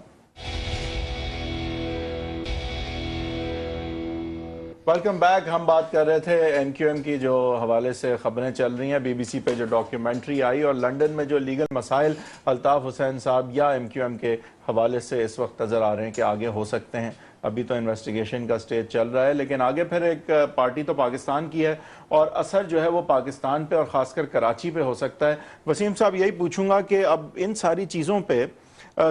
Welcome back. ہم بات کر رہے تھے این کیو ایم کی جو حوالے سے خبریں چل رہی ہیں, بی بی سی پہ جو ڈاکیومنٹری آئی اور لنڈن میں جو لیگل مسائل الطاف حسین صاحب یا ایم کیو ایم کے حوالے سے اس وقت نظر آ رہے ہیں کہ آگے ہو سکتے ہیں. ابھی تو انویسٹیگیشن کا سٹیج چل رہا ہے, لیکن آگے پھر ایک پارٹی تو پاکستان کی ہے اور اثر جو ہے وہ پاکستان پہ اور خاص کر کراچی پہ ہو سکتا ہے. وسیم صاحب یہی پوچھوں گا کہ اب ان ساری چیزوں پہ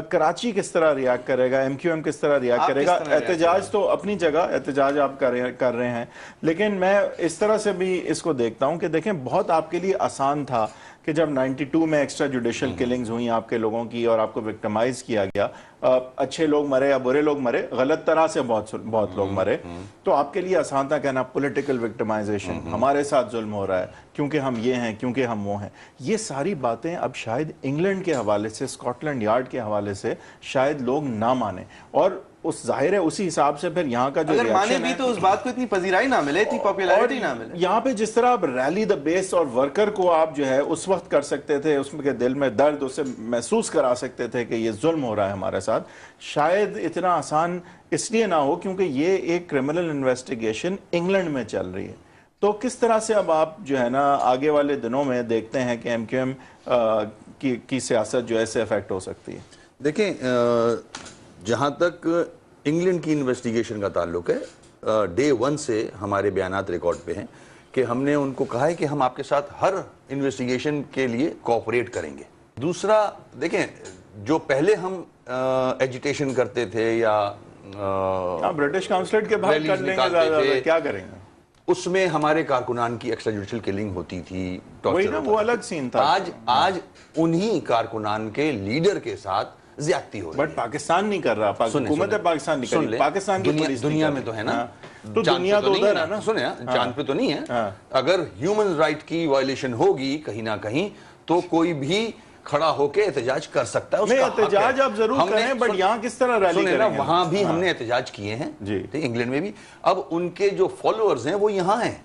کراچی کس طرح ریاکٹ کرے گا, ایم کیو ایم کس طرح ریاکٹ کرے گا؟ احتجاج تو اپنی جگہ احتجاج آپ کر رہے ہیں, لیکن میں اس طرح سے بھی اس کو دیکھتا ہوں کہ دیکھیں بہت آپ کے لیے آسان تھا کہ جب 92 میں ایکسٹرا جوڈیشل کلنگز ہوئیں آپ کے لوگوں کی اور آپ کو وکٹمائز کیا گیا, اچھے لوگ مرے یا برے لوگ مرے, غلط طرح سے بہت لوگ مرے, تو آپ کے لیے آسان تھا کہنا پولیٹیکل وکٹمائزیشن, ہمارے ساتھ ظلم ہو رہا ہے کیونکہ ہم یہ ہیں, کیونکہ ہم وہ ہیں. یہ ساری باتیں اب شاید انگلینڈ کے حوالے سے, اسکاٹلینڈ یارڈ کے حوالے سے شاید لوگ نہ مانیں, اور اس ظاہر ہے اسی حساب سے پھر یہاں کا جو اگر مانے بھی تو اس بات کو اتنی پذیرائی نہ ملے, اتنی پاپولیرٹی نہ ملے. یہاں پہ جس طرح آپ ریلی دا بیس اور ورکر کو آپ جو ہے اس وقت کر سکتے تھے, اس کے دل میں درد اسے محسوس کرا سکتے تھے کہ یہ ظلم ہو رہا ہے ہمارے ساتھ, شاید اتنا آسان اس لیے نہ ہو کیونکہ یہ ایک کرمنل انویسٹیگیشن انگلینڈ میں چل رہی ہے. تو کس طرح سے اب آپ جو ہے نا آگے والے دنوں میں دیکھتے ہیں کہ ایم کیو ایم کی سیاست جو ہے سے افیکٹ ہو سکتی ہے؟ دیکھیں, جہاں تک انگلینڈ کی انویسٹیگیشن کا تعلق ہے, ڈے 1 سے ہمارے بیانات ریکارڈ پہ ہیں کہ ہم نے ان کو کہا ہے کہ ہم آپ کے ساتھ ہر انویسٹیگیشن کے لیے کوآپریٹ کریں گے. دوسرا دیکھیں, جو پہلے ہم ایجیٹیشن کرتے تھے یا برٹش کاؤنسلیٹ کے باہر کر لیں گے, کیا کریں گے, اس میں ہمارے کارکنان کی ایکسٹرا جوڈیشل کلنگ ہوتی تھی, وہ الگ سین تھا. آج انہی کارکنان کے لیڈر کے ساتھ زیادتی ہو رہی ہے. بٹ پاکستان نہیں کر رہا, حکومت پاکستان نہیں کر رہی, پاکستان کی پولیس دنیا میں تو ہے نا, تو دنیا تو ادھر ہے نا, سنیں چاند پہ تو نہیں ہے. اگر ہیومن رائٹ کی وائلیشن ہوگی کہیں نہ کہیں تو کوئی بھی کھڑا ہو کے احتجاج کر سکتا ہے. نہیں, احتجاج آپ ضرور کریں, بٹ یہاں کس طرح ریلی کریں گے؟ وہاں بھی ہم نے احتجاج کیے ہیں, انگلینڈ میں بھی. اب ان کے جو فالوورز ہیں وہ یہاں ہیں,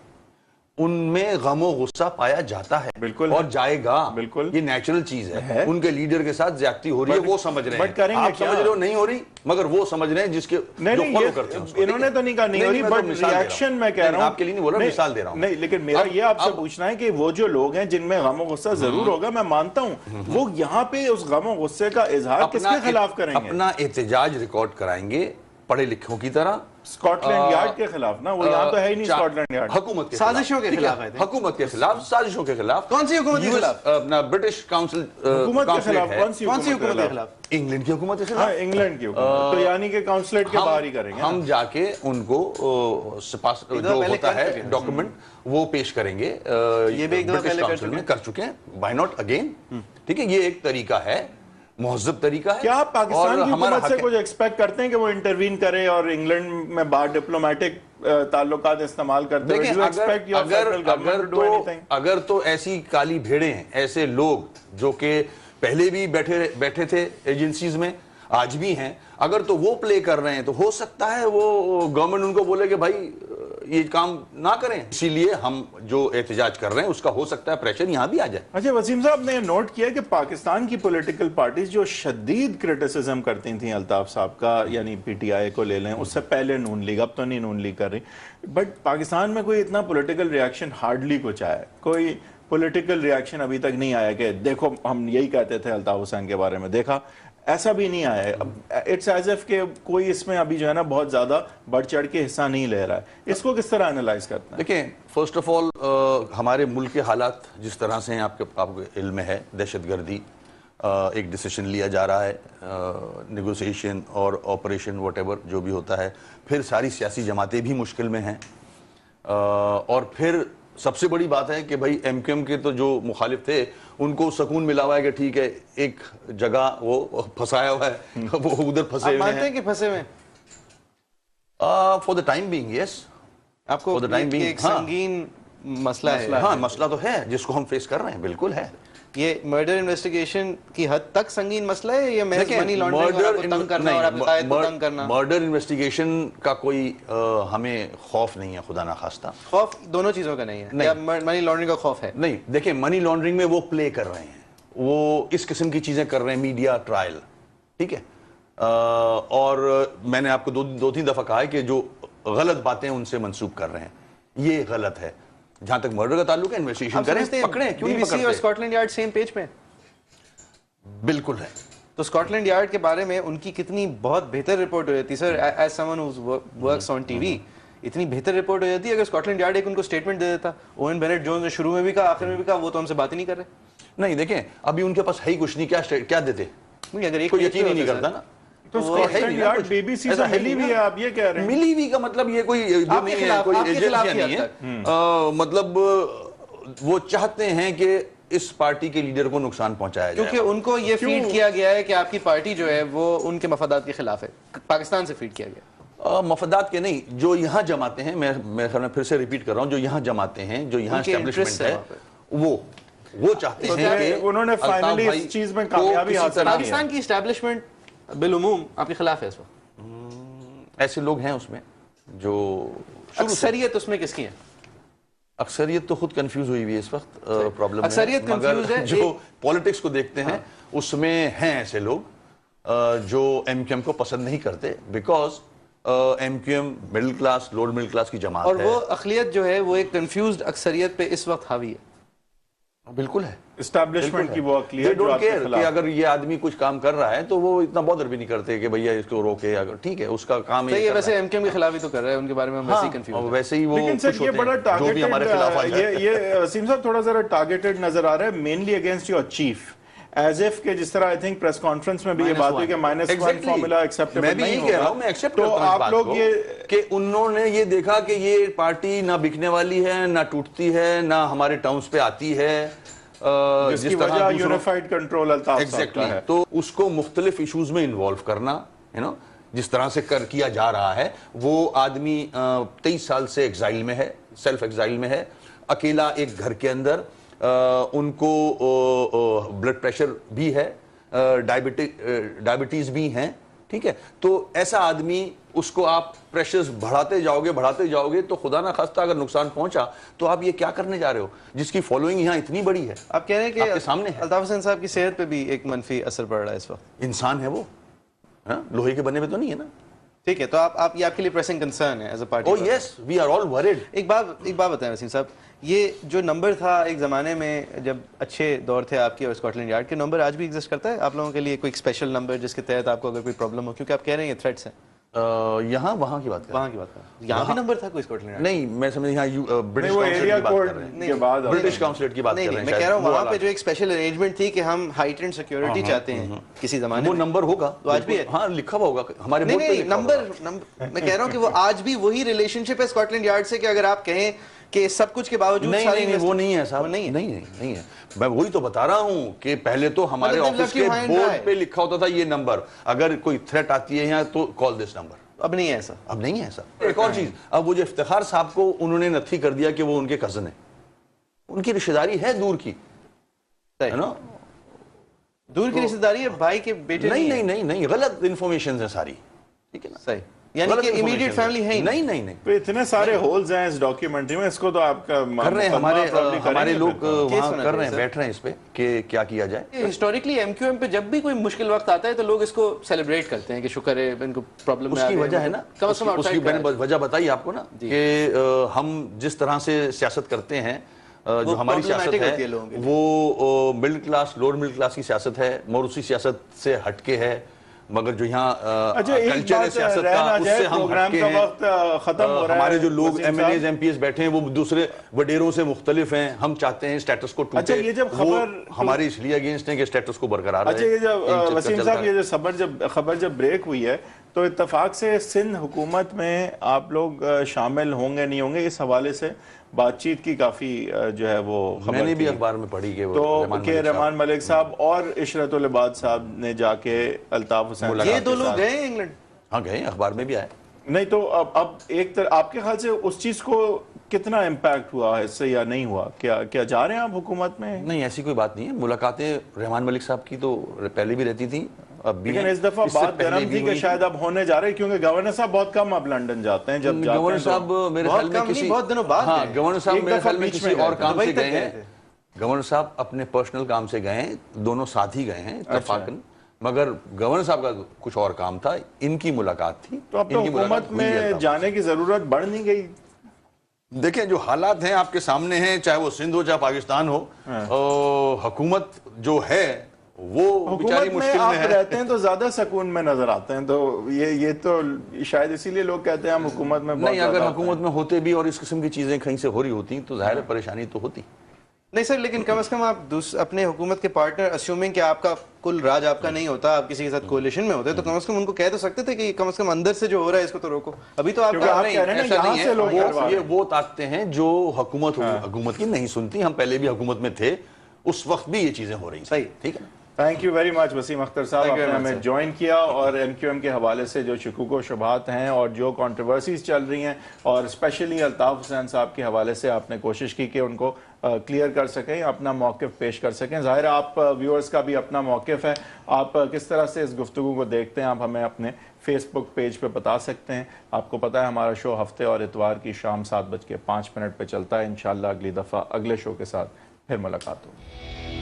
ان میں غم و غصہ پایا جاتا ہے, بالکل, اور جائے گا, بالکل, یہ نیچرل چیز ہے. ان کے لیڈر کے ساتھ زیادتی ہو رہی ہے, وہ سمجھ رہے ہیں, آپ سمجھ رہے ہو نہیں ہو رہی, مگر وہ سمجھ رہے ہیں جس کے جو فالو کرتے ہیں. انہوں نے تو نہیں کہا نہیں ہو رہی, بٹ ریاکشن میں کہہ رہا ہوں, آپ کے لیے نہیں بول رہا, مثال دے رہا ہوں. نہیں, لیکن میرا یہ آپ سے پوچھنا ہے کہ وہ جو لوگ ہیں جن میں غم و غصہ ضرور ہوگا, میں مانتا ہوں, وہ یہاں پہ اس غم و غصے کا اظہار کس کے خلاف کریں گے؟ اپنا احتجاج ریکارڈ کرائیں گے پڑھے لکھوں کی طرح, اسکاٹلینڈ یارڈ کے خلاف نا, وہ یہاں تو ہے ہی نہیں اسکاٹلینڈ یارڈ. حکومت کے سازشوں کے خلاف ہے, حکومت کے خلاف, سازشوں کے خلاف. کون سی حکومت کے خلاف؟ اپنا برٹش کاؤنسل حکومت کے خلاف. کون سی حکومت کے خلاف؟ انگلینڈ کی حکومت کے خلاف. انگلینڈ کی حکومت, تو یعنی کہ کاؤنسلیٹ کے باہر ہی کریں گے. ہم جا کے ان کو جو ہوتا ہے ڈاکومنٹ وہ پیش کریں گے, یہ بھی ایک دفعہ برٹش کاؤنسل میں کر چکے ہیں, وائی ناٹ اگین. ٹھیک ہے, یہ ایک طریقہ ہے, مہذب طریقہ ہے. کیا آپ پاکستان کی حکومت سے کچھ ایکسپیکٹ کرتے ہیں کہ وہ انٹروین کرے اور انگلینڈ میں باہر ڈپلومیٹک تعلقات استعمال کرتے ہیں؟ اگر تو ایسی کالی بھیڑیں ہیں, ایسے لوگ جو کہ پہلے بھی بیٹھے تھے ایجنسیز میں, آج بھی ہیں, اگر تو وہ پلے کر رہے ہیں تو ہو سکتا ہے وہ گورنمنٹ ان کو بولے کہ بھائی یہ کام نہ کریں. اسی لیے ہم جو احتجاج کر رہے ہیں اس کا ہو سکتا ہے پریشر یہاں بھی آ جائے. اچھا وسیم صاحب نے نوٹ کیا کہ پاکستان کی پولیٹیکل پارٹیز جو شدید کرٹیسزم کرتی تھیں الطاف صاحب کا, یعنی پی ٹی آئی کو لے لیں, اس سے پہلے نون لیگ, اب تو نہیں نون لیگ کر رہی, بٹ پاکستان میں کوئی اتنا پولیٹیکل ریاکشن ہارڈلی کچھ آیا ہے. کوئی پولیٹیکل ریاکشن ابھی تک نہیں آیا کہ دیکھو ہم یہی کہتے تھے الطاف حسین کے بارے میں, دیکھا ایسا بھی نہیں آیا ہے. اٹس ایز ایف کہ کوئی اس میں ابھی جو ہے نا بہت زیادہ بڑھ چڑھ کے حصہ نہیں لے رہا ہے. اس کو کس طرح انالائز کرتے ہیں؟ دیکھیں, فرسٹ آف آل ہمارے ملک کے حالات جس طرح سے ہیں آپ کو علم ہے, دہشت گردی, ایک ڈیسیشن لیا جا رہا ہے, نیگوسیشن اور آپریشن واٹ ایور جو بھی ہوتا ہے, پھر ساری سیاسی جماعتیں بھی مشکل میں ہیں, اور پھر سب سے بڑی بات ہے کہ بھائی ایم کیو ایم کے تو جو مخالف تھے ان کو سکون ملا ہوا ہے کہ ٹھیک ہے ایک جگہ وہ پھنسایا ہوا ہے, وہ ادھر پھنسے ہوئے ہیں. مانتے ہیں کہ پھنسے ہوئے ہیں فار دا ٹائم بینگ, یس. آپ کو ایک سنگین مسئلہ ہے. ہاں مسئلہ تو ہے جس کو ہم فیس کر رہے ہیں, بالکل ہے. یہ مرڈر انویسٹیگیشن کی حد تک سنگین مسئلہ ہے یا محض منی لانڈرنگ اور آپ کو تنگ کرنا اور آپ کے قائد کو تنگ کرنا؟ مرڈر انویسٹیگیشن کا کوئی ہمیں خوف نہیں ہے, خدا نخواستہ. خوف دونوں چیزوں کا نہیں ہے, یا منی لانڈرنگ کا خوف ہے؟ نہیں, دیکھیں منی لانڈرنگ میں وہ پلے کر رہے ہیں, وہ اس قسم کی چیزیں کر رہے ہیں, میڈیا ٹرائل, ٹھیک ہے. اور میں نے آپ کو دو تین دفعہ کہا ہے کہ جو غلط باتیں ان سے منسوب کر رہے ہیں یہ غلط ہے. جہاں تک مرڈر کا تعلق ہے انویسٹیگیشن کریں, پکڑیں, کیوں نہیں پکڑتے؟ اور Scotland Yard same page پہ بالکل ہے. تو اسکاٹ لینڈ یارڈ کے بارے میں ان کی کتنی بہت بہتر رپورٹ ہو جاتی ہے سر, ایز سمن who works on T V, اتنی بہتر رپورٹ ہو جاتی ہے اگر اسکاٹ لینڈ یارڈ ایک ان کو اسٹیٹمنٹ دے دیتا. اوین بینٹ جونز نے شروع میں بھی کہا, آخر میں بھی کہا, وہ تو ہم سے بات ہی نہیں کر رہے. نہیں دیکھیں, ابھی ان کے پاس ہے ہی کچھ نہیں, کیا دیتے, اگر ایک کوئی یقین ہی نہیں کرتا نا. تو Scotland Yard B B C سے ملی ہوئی ہے, آپ یہ کہہ رہے ہیں؟ ملی ہوئی کا مطلب یہ کوئی نہیں ہے, کوئی ایجنسی نہیں ہے, مطلب وہ چاہتے ہیں کہ اس پارٹی کے لیڈر کو نقصان پہنچایا جائے, کیونکہ ان کو یہ فیڈ کیا گیا ہے کہ آپ کی پارٹی جو ہے وہ ان کے مفادات کے خلاف ہے, پاکستان سے فیڈ کیا گیا. مفادات کے نہیں, جو یہاں جماتے ہیں, میں پھر سے ریپیٹ کر رہا ہوں, جو یہاں جماتے ہیں, جو یہااں اسٹیبلشمنٹ ہے, وہ چاہتے ہیں کہ انہوں نے فائنلی اس چیز میں کامیابی حاصل کی. پاکستان کی اسٹیبلشمنٹ بالعموم آپ کے خلاف ہے اس وقت. ایسے لوگ ہیں اس میں جو اکثریت اس میں کس کی ہے؟ اکثریت تو خود کنفیوز ہوئی ہوئی ہے اس وقت, پرابلم اکثریت کنفیوز ہے. جو پولیٹکس کو دیکھتے ہیں اس میں ہیں ایسے لوگ جو ایم کیو ایم کو پسند نہیں کرتے, because M Q M middle class, lower middle class کی جماعت ہے, اور وہ اقلیت جو ہے وہ ایک کنفیوزڈ اکثریت پہ اس وقت حاوی ہے. بالکل ہے, اسٹیبلشمنٹ کی وہ اقلیت جو کہ اگر یہ آدمی کچھ کام کر رہا ہے تو وہ اتنا بودر بھی نہیں کرتے کہ بھیا اس کو روکے, اگر ٹھیک ہے اس کا کام ہے. ویسے ایم کیو ایم کے خلاف ہی تو کر رہے ہیں, ان کے بارے میں ہم ویسے ہی کنفیوز ہیں, ویسے ہی وہ لیکن یہ بڑا ٹارگیٹڈ, یہ وسیم صاحب تھوڑا ذرا ٹارگیٹڈ نظر آ رہا ہے, mainly against your chief, as if کہ جس طرح آئی تھنک پریس کانفرنس میں بھی یہ بات ہوئی کہ -1 فارمولا ایکسیپٹیبل نہیں ہوگا. میں ایکسیپٹ تو کرتا ہوں آپ لوگ یہ کہ انہوں نے یہ دیکھا کہ یہ پارٹی نہ بکنے والی ہے, نہ ٹوٹتی ہے, نہ ہمارے ٹاؤنز پہ آتی ہے, جس کی وجہ یونیفائڈ کنٹرول الطاف صاحب کا ہے, تو اس کو مختلف ایشوز میں انوالو کرنا, جس طرح سے کیا جا رہا ہے. وہ آدمی 23 سال سے ایگزائل میں ہے, سیلف ایگزائل میں ہے, اکیلا ایک گھر کے اندر, ان کو بلڈ پریشر بھی ہے, ڈائبٹیز بھی ہیں, ٹھیک ہے. تو ایسا آدمی, اس کو آپ پریشرز بڑھاتے جاؤ گے تو خدا نہ خواستہ اگر نقصان پہنچا تو آپ یہ کیا کرنے جا رہے ہو, جس کی فالوئنگ یہاں اتنی بڑی ہے. آپ کہہ رہے ہیں کہ سامنے الطاف حسین صاحب کی صحت پہ بھی ایک منفی اثر پڑ رہا ہے اس وقت. انسان ہے وہ, لوہے کے بنے پہ تو نہیں ہے نا. ٹھیک ہے, تو آپ یہ آپ کے لیے پریسنگ کنسرن ہے as a party. Oh yes, we are all worried. ایک بات بتائیں وسیم صاحب, یہ جو نمبر تھا ایک زمانے میں جب اچھے دور تھے آپ کے اور اسکاٹ لینڈ یارڈ کے, نمبر آج بھی ایگزسٹ کرتا ہے آپ لوگوں کے لیے, کوئی ایک اسپیشل نمبر جس کے تحت آپ کو اگر کوئی پرابلم ہو, کیونکہ آپ کہہ رہے ہیں یہ تھریٹس ہیں یہاں وہاں کی بات کر یہاں بھی نمبر تھا کوئی اسکاٹ لینڈ؟ نہیں, میں سمجھ یہاں برٹش کانسولیٹ کی بات کر رہے ہیں. میں کہہ رہا ہوں وہاں پہ جو ایک اسپیشل ارینجمنٹ تھی کہ ہم ہائٹنڈ سیکیورٹی چاہتے ہیں کسی زمانے وہ نمبر ہوگا, تو آج بھی ہے, ہاں لکھا ہوا ہوگا ہمارے بورڈ پہ. نمبر میں کہہ رہا ہوں کہ وہ آج بھی وہی ریلیشن شپ ہے اسکاٹ لینڈ یارڈ سے, کہ اگر آپ کہیں کہ سب کچھ کے باوجود نہیں وہ نہیں ہے صاحب, نہیں ہے. میں وہی تو بتا رہا ہوں کہ پہلے تو ہمارے آفس کے بورڈ پہ لکھا ہوتا تھا یہ نمبر, اگر کوئی تھریٹ آتی ہے یہاں تو کال دس نمبر. اب نہیں ہے ایسا, اب نہیں ہے ایسا. ایک اور چیز, اب وہ جو افتخار صاحب کو انہوں نے نتھی کر دیا کہ وہ ان کے کزن ہیں, ان کی رشتہ داری ہے دور کی, ہے نا, دور کی رشتہ داری ہے, بھائی کے بیٹے. نہیں, غلط انفارمیشن ہے ساری, ٹھیک ہے نا. صحیح. یعنی کہ امیڈیٹ فیملی ہے ہی نہیں نہیں نہیں تو اتنے سارے ہولز ہیں اس ڈاکیومنٹری میں، اس کو تو آپ کا کر رہے ہیں، ہمارے لوگ وہاں ہونا کر رہے ہیں، چاہیے بیٹھ رہے ہیں اس پہ کہ کیا کیا جائے. ہسٹوریکلی ایم کیو ایم پہ جب بھی کوئی مشکل وقت آتا ہے تو لوگ اس کو سیلیبریٹ کرتے ہیں کہ شکر ہے ان کو پرابلم اس کی وجہ ہے نا، اس کی میں نے وجہ بتائی آپ کو نا کہ ہم جس طرح سے سیاست کرتے ہیں، جو ہماری سیاست ہے وہ middle class lower middle class کی سیاست ہے، موروثی سیاست سے ہٹ کے ہے، مگر جو یہاں کلچر ہے سیاست کا اس سے ہم ہٹ کے ہیں. ہمارے جو لوگ M L As M P s بیٹھے ہیں وہ دوسرے وڈیروں سے مختلف ہیں. ہم چاہتے ہیں اسٹیٹس کو ٹوٹے، وہ ہماری اس لیے اگینسٹ ہیں کہ اسٹیٹس کو برقرار رہے. اچھا یہ جب وسیم صاحب یہ جو خبر جب بریک ہوئی ہے تو اتفاق سے سندھ حکومت میں آپ لوگ شامل ہوں گے نہیں ہوں گے، اس حوالے سے بات چیت کی کافی جو ہے وہ خبر میں نے بھی اخبار میں پڑھی کہ رحمان ملک صاحب اور عشرت العباد صاحب نے جا کے الطاف حسین، یہ دو لوگ گئے ہیں انگلینڈ؟ ہاں گئے، اخبار میں بھی آئے. نہیں تو اب ایک آپ کے خیال سے اس چیز کو کتنا امپیکٹ ہوا ہے اس سے یا نہیں ہوا؟ کیا جا رہے ہیں آپ حکومت میں؟ نہیں ایسی کوئی بات نہیں ہے. ملاقاتیں رحمان ملک صاحب کی تو پہلے بھی رہتی تھیں، اب بھی. لیکن اس دفعہ بات گرم تھی کہ شاید اب ہونے جا رہے، کیونکہ گورنر صاحب بہت کم اب لنڈن جاتے ہیں. جب جاتے ہیں گورنر صاحب میرے خیال میں کسی بہت دنوں بعد ہاں گورنر صاحب میرے خیال میں کسی اور کام سے گئے ہیں. گورنر صاحب اپنے پرسنل کام سے گئے ہیں، دونوں ساتھ ہی گئے ہیں اتفاقاً، مگر گورنر صاحب کا کچھ اور کام تھا، ان کی ملاقات تھی. تو اب تو حکومت میں جانے کی ضرورت بڑھ نہیں گئی؟ دیکھیں جو حالات ہیں آپ کے سامنے ہیں، چاہے وہ سندھ ہو چاہے پاکستان ہو، حکومت جو ہے وہ بیچاری مشکل میں ہے. آپ رہتے ہیں تو زیادہ سکون میں نظر آتے ہیں، تو یہ تو شاید اسی لیے لوگ کہتے ہیں ہم حکومت میں نہیں. اگر حکومت میں ہوتے بھی اور اس قسم کی چیزیں کہیں سے ہو رہی ہوتی تو ظاہر پریشانی تو ہوتی نہیں سر. لیکن کم از کم آپ اپنے حکومت کے پارٹنر اسیومنگ کہ آپ کا کل راج آپ کا نہیں ہوتا، آپ کسی کے ساتھ کولیشن میں ہوتے تو کم از کم ان کو کہہ تو سکتے تھے کہ کم از کم اندر سے جو ہو رہا ہے اس کو تو روکو. ابھی تو آپ وہ طاقتیں ہیں جو حکومت کی نہیں سنتی. ہم پہلے بھی حکومت میں تھے، اس وقت بھی یہ چیزیں ہو رہی. صحیح، ٹھیک ہے. Thank you very much Wasim Akhtar صاحب، آپ نے ہمیں جوائن کیا اور ایم کیو ایم کے حوالے سے جو شکوک و شبہات ہیں اور جو کنٹروورسیز چل رہی ہیں اور اسپیشلی الطاف حسین صاحب کے حوالے سے آپ نے کوشش کی کہ ان کو کلیئر کر سکیں، اپنا موقف پیش کر سکیں. ظاہر ہے آپ ویورز کا بھی اپنا موقف ہے، آپ کس طرح سے اس گفتگو کو دیکھتے ہیں آپ ہمیں اپنے فیس بک پیج پہ بتا سکتے ہیں. آپ کو پتہ ہے ہمارا شو ہفتے اور اتوار کی شام 7:05 پہ چلتا ہے. انشاءاللہ اگلی دفعہ اگلے شو کے ساتھ پھر ملاقات ہوگی.